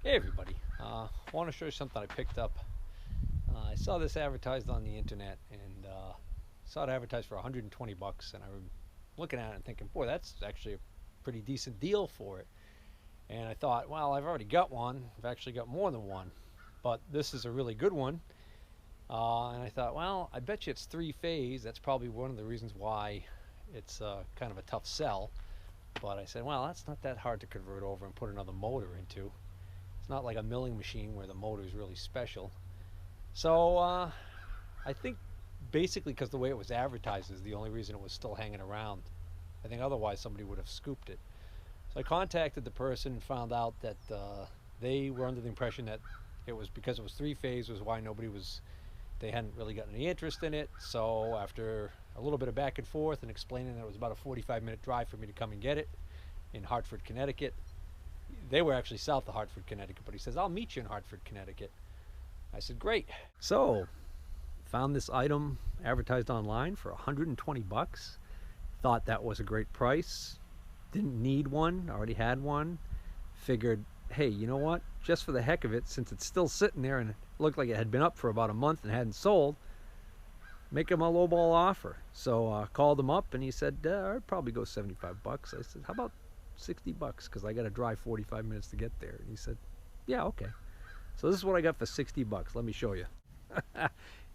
Hey everybody, I want to show you something I picked up. I saw this advertised on the internet and saw it advertised for 120 bucks, and I was looking at it and thinking, boy, that's actually a pretty decent deal for it. And I thought, well, I've already got one. I've actually got more than one, but this is a really good one. And I thought, well, I bet you it's three-phase. That's probably one of the reasons why it's kind of a tough sell. But I said, well, that's not that hard to convert over and put another motor into. It's not like a milling machine where the motor is really special. So I think basically because the way it was advertised is the only reason it was still hanging around. I think otherwise somebody would have scooped it. So I contacted the person and found out that they were under the impression that it was because it was three-phase was why they hadn't really gotten any interest in it. So after a little bit of back and forth and explaining that it was about a 45-minute drive for me to come and get it in Hartford, Connecticut. They were actually south of Hartford, Connecticut, but he says, I'll meet you in Hartford, Connecticut. I said, great. So found this item advertised online for 120 bucks. Thought that was a great price. Didn't need one, already had one. Figured, hey, you know what? Just for the heck of it, since it's still sitting there and it looked like it had been up for about a month and hadn't sold, make him a lowball offer. So called him up and he said, I'd probably go 75 bucks. I said, how about 60 bucks? Because I got to drive 45 minutes to get there. And he said, yeah, okay. So this is what I got for 60 bucks. Let me show you.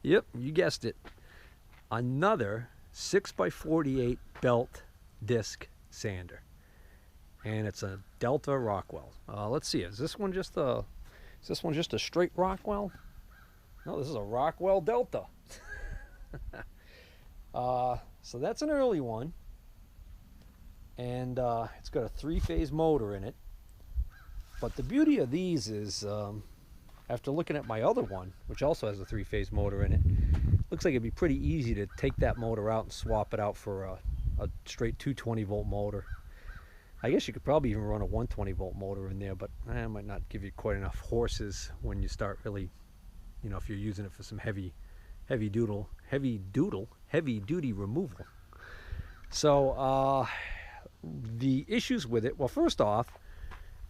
Yep, you guessed it. Another 6x48 belt disc sander. And it's a Delta Rockwell. Let's see, is this one just a straight Rockwell? No, this is a Rockwell Delta. So that's an early one. And it's got a three-phase motor in it. But the beauty of these is, after looking at my other one, which also has a three-phase motor in it, looks like it'd be pretty easy to take that motor out and swap it out for a straight 220-volt motor. I guess you could probably even run a 120-volt motor in there, but it might not give you quite enough horses when you start really, if you're using it for some heavy duty removal. So the issues with it, well, first off,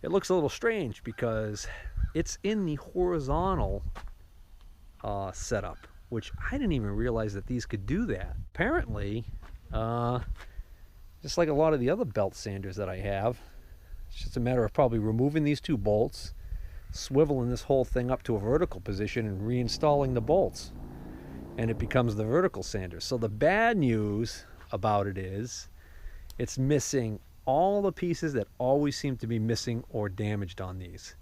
it looks a little strange because it's in the horizontal setup, which I didn't even realize that these could do that. Apparently, just like a lot of the other belt sanders that I have, it's just a matter of probably removing these two bolts, swiveling this whole thing up to a vertical position and reinstalling the bolts, and it becomes the vertical sander. So the bad news about it is it's missing all the pieces that always seem to be missing or damaged on these.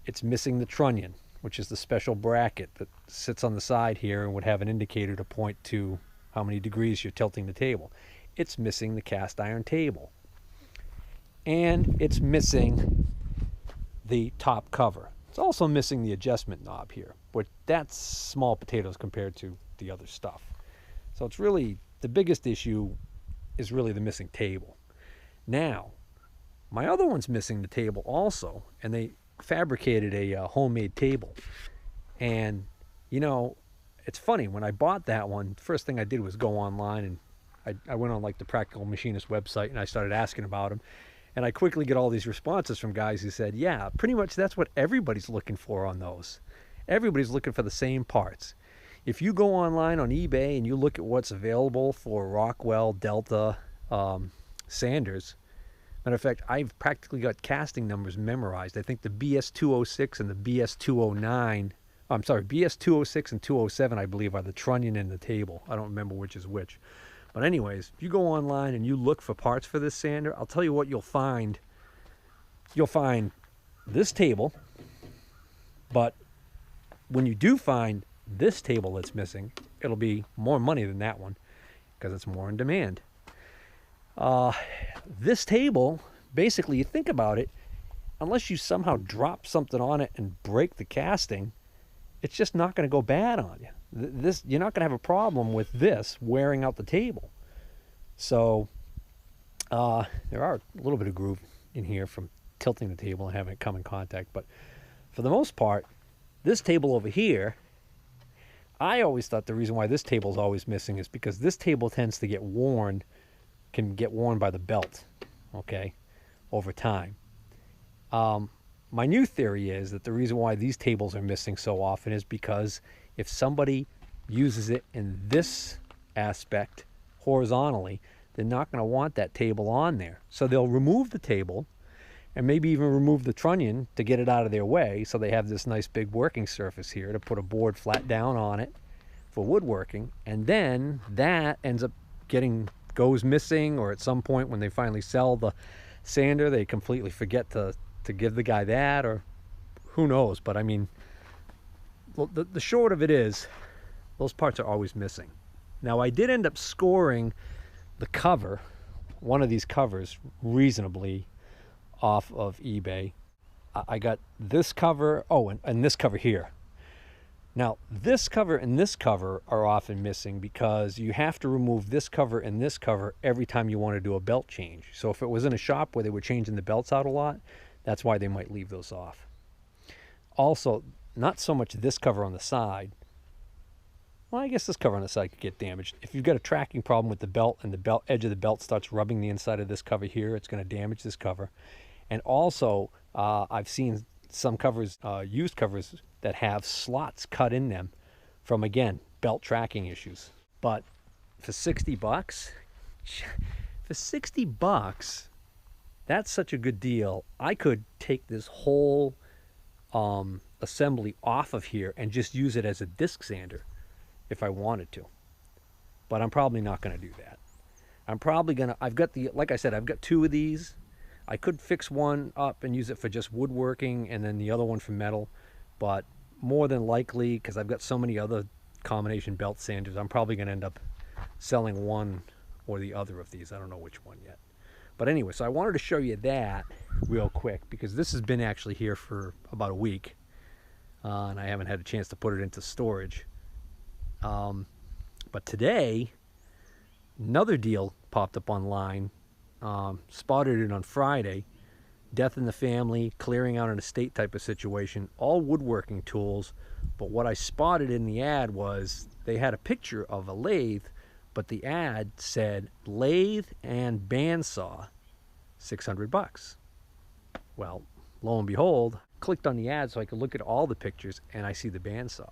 It's missing the trunnion, which is the special bracket that sits on the side here and would have an indicator to point to how many degrees you're tilting the table. It's missing the cast iron table. And it's missing the top cover. It's also missing the adjustment knob here, but that's small potatoes compared to the other stuff. So it's really, the biggest issue is really the missing table. Now, my other one's missing the table also, and they fabricated a homemade table. And, it's funny, when I bought that one, first thing I did was go online, and I went on like the Practical Machinist website, and I started asking about them. And I quickly get all these responses from guys who said, yeah, pretty much that's what everybody's looking for on those. Everybody's looking for the same parts. If you go online on eBay and you look at what's available for Rockwell Delta sanders, matter of fact, I've practically got casting numbers memorized. I think the BS206 and the BS209, BS206 and 207, I believe, are the trunnion and the table. I don't remember which is which. But anyways, if you go online and you look for parts for this sander, I'll tell you what you'll find. You'll find this table, but when you do find this table that's missing, it'll be more money than that one because it's more in demand. This table, basically, you think about it, unless you somehow drop something on it and break the casting, it's just not going to go bad on you. You're not going to have a problem with this wearing out the table. So there are a little bit of groove in here from tilting the table and having it come in contact, but for the most part, this table over here, I always thought the reason why this table is always missing is because this table tends to get worn, can get worn by the belt, okay, over time. my new theory is that the reason why these tables are missing so often is because if somebody uses it in this aspect horizontally, they're not going to want that table on there. So they'll remove the table and maybe even remove the trunnion to get it out of their way, so they have this nice big working surface here to put a board flat down on it for woodworking. And then that ends up goes missing, or at some point when they finally sell the sander, they completely forget to give the guy that, or who knows. But I mean, the short of it is those parts are always missing. Now, I did end up scoring the cover, one of these covers, reasonably off of eBay. I got this cover, and this cover here. Now, this cover and this cover are often missing because you have to remove this cover and this cover every time you want to do a belt change. So if it was in a shop where they were changing the belts out a lot, that's why they might leave those off. Also, not so much this cover on the side. Well, I guess this cover on the side could get damaged. If you've got a tracking problem with the belt and the edge of the belt starts rubbing the inside of this cover here, it's going to damage this cover. And also, I've seen some covers, used covers, that have slots cut in them from, again, belt tracking issues. But for 60 bucks, that's such a good deal. I could take this whole assembly off of here and just use it as a disc sander if I wanted to. But I'm probably not going to do that. I'm probably going to, like I said, I've got two of these. I could fix one up and use it for just woodworking and then the other one for metal. But more than likely, because I've got so many other combination belt sanders, I'm probably going to end up selling one or the other of these. I don't know which one yet. But anyway, so I wanted to show you that real quick because this has been actually here for about a week. And I haven't had a chance to put it into storage. But today, another deal popped up online. Spotted it on Friday. Death in the family, clearing out an estate type of situation, all woodworking tools. But what I spotted in the ad was they had a picture of a lathe, but the ad said lathe and bandsaw, 600 bucks. Well, lo and behold, clicked on the ad so I could look at all the pictures, and I see the bandsaw.